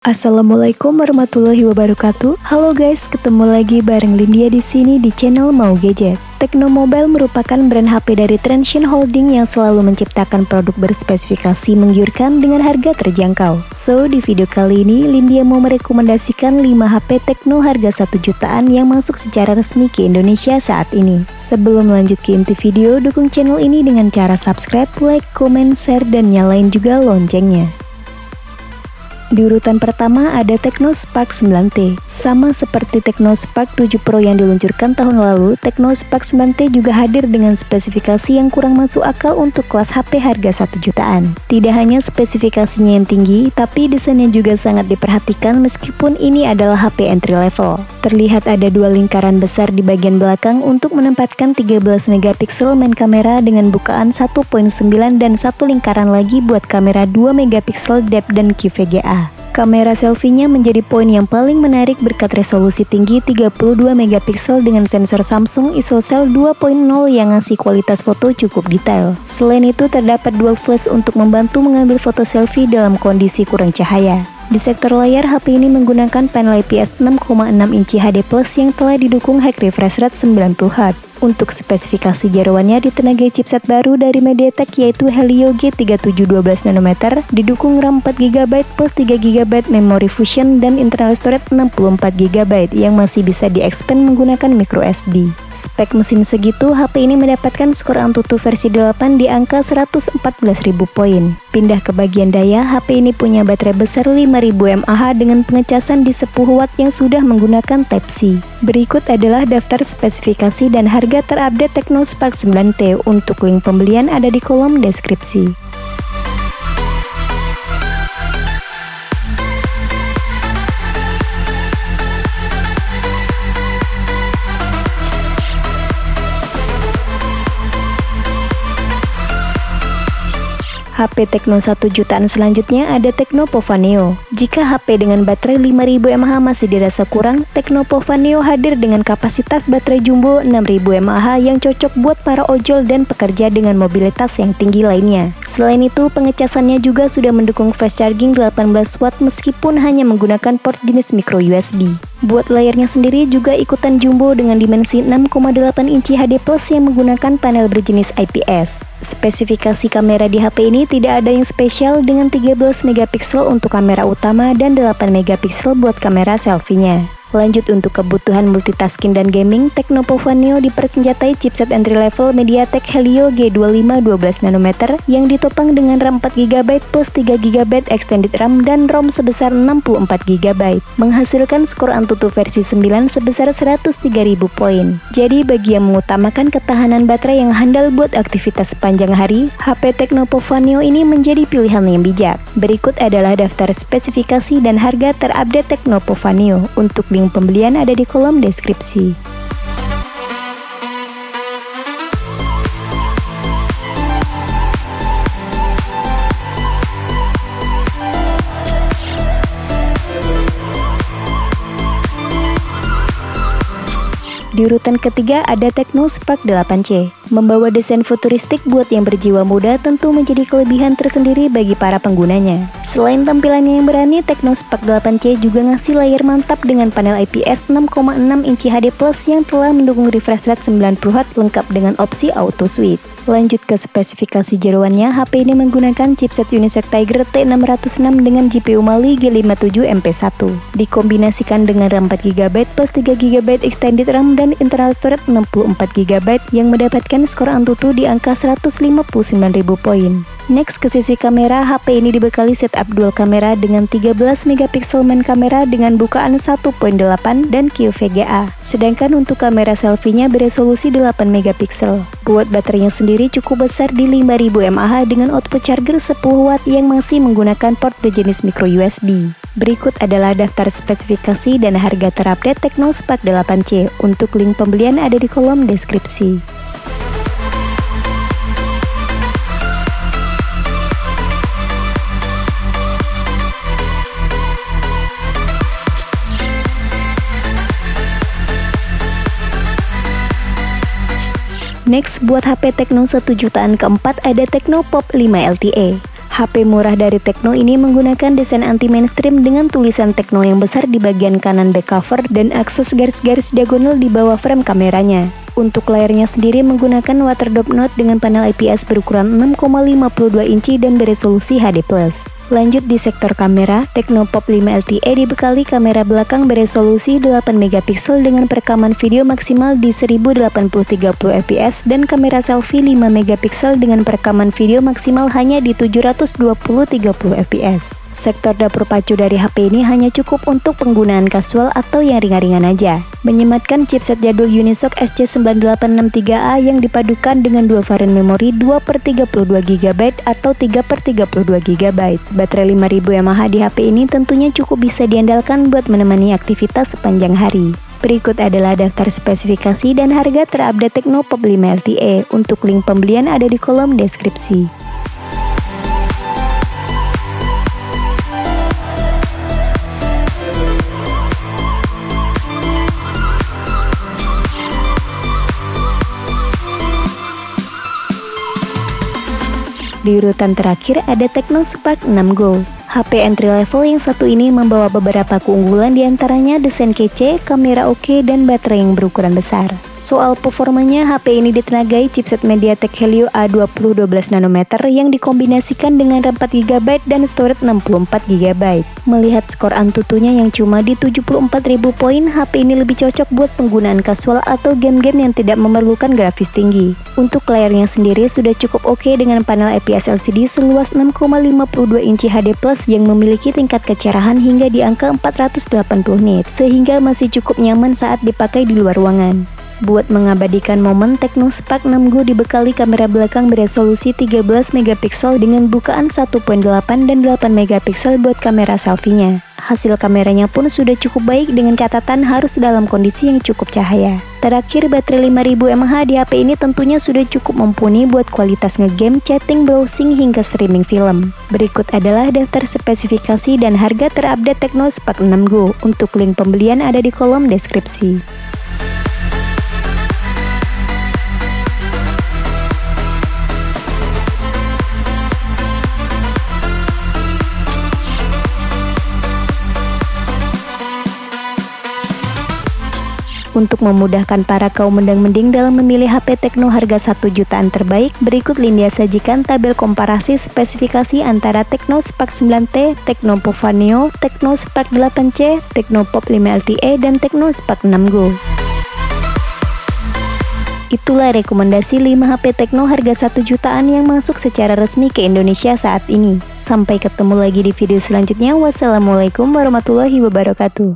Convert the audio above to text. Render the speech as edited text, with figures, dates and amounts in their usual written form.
Assalamualaikum warahmatullahi wabarakatuh. Halo guys, ketemu lagi bareng Lindia di sini di channel Mau Gadget. Tecno Mobile merupakan brand HP dari Transsion Holding yang selalu menciptakan produk berspesifikasi menggiurkan dengan harga terjangkau. So, di video kali ini Lindia mau merekomendasikan 5 HP Tecno harga 1 jutaan yang masuk secara resmi ke Indonesia saat ini. Sebelum lanjut ke inti video, dukung channel ini dengan cara subscribe, like, komen, share, dan nyalain juga loncengnya. Di urutan pertama ada Tecno Spark 9T. Sama seperti Tecno Spark 7 Pro yang diluncurkan tahun lalu, Tecno Spark 9T juga hadir dengan spesifikasi yang kurang masuk akal untuk kelas HP harga 1 jutaan. Tidak hanya spesifikasinya yang tinggi, tapi desainnya juga sangat diperhatikan meskipun ini adalah HP entry level. Terlihat ada dua lingkaran besar di bagian belakang untuk menempatkan 13 megapiksel main kamera dengan bukaan 1.9 dan satu lingkaran lagi buat kamera 2 megapiksel depth dan QVGA. Kamera selfie-nya menjadi poin yang paling menarik berkat resolusi tinggi 32 megapiksel dengan sensor Samsung ISOCELL 2.0 yang ngasih kualitas foto cukup detail. Selain itu terdapat dual flash untuk membantu mengambil foto selfie dalam kondisi kurang cahaya. Di sektor layar, HP ini menggunakan panel IPS 6,6 inci HD Plus yang telah didukung high refresh rate 90Hz. Untuk spesifikasi jeroannya ditenagai chipset baru dari MediaTek yaitu Helio G3712nm, didukung RAM 4GB plus 3GB memori fusion dan internal storage 64GB yang masih bisa di-expand menggunakan microSD. Spek mesin segitu, HP ini mendapatkan skor Antutu versi 8 di angka 114.000 poin. Pindah ke bagian daya, HP ini punya baterai besar 5000 mAh dengan pengecasan di 10 watt yang sudah menggunakan Type-C. Berikut adalah daftar spesifikasi dan harga terupdate Tecno Spark 9T. Untuk link pembelian ada di kolom deskripsi. HP Tecno 1 jutaan selanjutnya ada Tecno Pova Neo. Jika HP dengan baterai 5000 mAh masih dirasa kurang, Tecno Pova Neo hadir dengan kapasitas baterai jumbo 6000 mAh yang cocok buat para ojol dan pekerja dengan mobilitas yang tinggi lainnya. Selain itu, pengecasannya juga sudah mendukung fast charging 18 watt meskipun hanya menggunakan port jenis micro USB. Buat layarnya sendiri juga ikutan jumbo dengan dimensi 6,8 inci HD Plus yang menggunakan panel berjenis IPS. Spesifikasi kamera di HP ini tidak ada yang spesial dengan 13 megapiksel untuk kamera utama dan 8 megapiksel buat kamera selfie-nya. Lanjut untuk kebutuhan multitasking dan gaming, Tecno Pova Neo dipersenjatai chipset entry level MediaTek Helio G2512nm yang ditopang dengan RAM 4GB plus 3GB extended RAM dan ROM sebesar 64GB, menghasilkan skor Antutu versi 9 sebesar 103.000 poin. Jadi bagi yang mengutamakan ketahanan baterai yang handal buat aktivitas sepanjang hari, HP Tecno Pova Neo ini menjadi pilihan yang bijak. Berikut adalah daftar spesifikasi dan harga terupdate Tecno Pova Neo. Untuk link pembelian ada di kolom deskripsi. Di urutan ketiga ada Tecno Spark 8C. Membawa desain futuristik buat yang berjiwa muda tentu menjadi kelebihan tersendiri bagi para penggunanya. Selain tampilannya yang berani, Tecno Spark 8C juga ngasih layar mantap dengan panel IPS 6,6 inci HD Plus yang telah mendukung refresh rate 90Hz lengkap dengan opsi Auto Switch. Lanjut ke spesifikasi jeroannya, HP ini menggunakan chipset Unisoc Tiger T606 dengan GPU Mali G57 MP1. Dikombinasikan dengan RAM 4GB plus 3GB extended RAM dan internal storage 64GB yang mendapatkan skor Antutu di angka 159.000 poin. Next ke sisi kamera, HP ini dibekali setup dual kamera dengan 13 megapiksel main kamera dengan bukaan 1.8 dan QVGA. Sedangkan untuk kamera selfie-nya beresolusi 8 megapiksel. Buat baterainya sendiri cukup besar di 5000 mAh dengan output charger 10 watt yang masih menggunakan port berjenis micro USB. Berikut adalah daftar spesifikasi dan harga terupdate Tecno Spark 8C. Untuk link pembelian ada di kolom deskripsi. Next, buat HP Tecno 1 jutaan keempat ada Tecno Pop 5 LTE. HP murah dari Tecno ini menggunakan desain anti-mainstream dengan tulisan Tecno yang besar di bagian kanan back cover dan akses garis-garis diagonal di bawah frame kameranya. Untuk layarnya sendiri menggunakan Waterdrop Note dengan panel IPS berukuran 6,52 inci dan beresolusi HD+. Lanjut di sektor kamera, Tecno Pop 5 LTE dibekali kamera belakang beresolusi 8 megapiksel dengan perekaman video maksimal di 1080-30 fps dan kamera selfie 5 megapiksel dengan perekaman video maksimal hanya di 720-30 fps. Sektor dapur pacu dari HP ini hanya cukup untuk penggunaan kasual atau yang ringan-ringan aja. Menyematkan chipset jadul Unisoc SC9863A yang dipadukan dengan dua varian memori 2/32GB atau 3/32GB. Baterai 5000 mAh di HP ini tentunya cukup bisa diandalkan buat menemani aktivitas sepanjang hari. Berikut adalah daftar spesifikasi dan harga terupdate Tecno Pop 5 LTE. Untuk link pembelian ada di kolom deskripsi. Di urutan terakhir ada Tecno Spark 6 Go. HP entry level yang satu ini membawa beberapa keunggulan diantaranya desain kece, kamera oke, dan baterai yang berukuran besar. Soal performanya, HP ini ditenagai chipset MediaTek Helio A20 12 nanometer yang dikombinasikan dengan RAM 4GB dan storage 64GB. Melihat skor Antutunya yang cuma di 74.000 poin, HP ini lebih cocok buat penggunaan kasual atau game-game yang tidak memerlukan grafis tinggi. Untuk layarnya sendiri sudah cukup oke dengan panel IPS LCD seluas 6,52 inci HD+ yang memiliki tingkat kecerahan hingga di angka 480 nits, sehingga masih cukup nyaman saat dipakai di luar ruangan. Buat mengabadikan momen, Tecno Spark 6 Go dibekali kamera belakang beresolusi 13 megapiksel dengan bukaan 1.8 dan 8 megapiksel buat kamera selfie-nya. Hasil kameranya pun sudah cukup baik dengan catatan harus dalam kondisi yang cukup cahaya. Terakhir, baterai 5000 mAh di HP ini tentunya sudah cukup mumpuni buat kualitas ngegame, chatting, browsing, hingga streaming film. Berikut adalah daftar spesifikasi dan harga terupdate Tecno Spark 6 Go. Untuk link pembelian ada di kolom deskripsi. Untuk memudahkan para kaum mendang-mending dalam memilih HP Tecno harga 1 jutaan terbaik, berikut Lindia sajikan tabel komparasi spesifikasi antara Tecno Spark 9T, Tecno Pop Vaneo, Tecno Spark 8C, Tecno Pop 5 LTE, dan Tecno Spark 6 Go. Itulah rekomendasi 5 HP Tecno harga 1 jutaan yang masuk secara resmi ke Indonesia saat ini. Sampai ketemu lagi di video selanjutnya. Wassalamualaikum warahmatullahi wabarakatuh.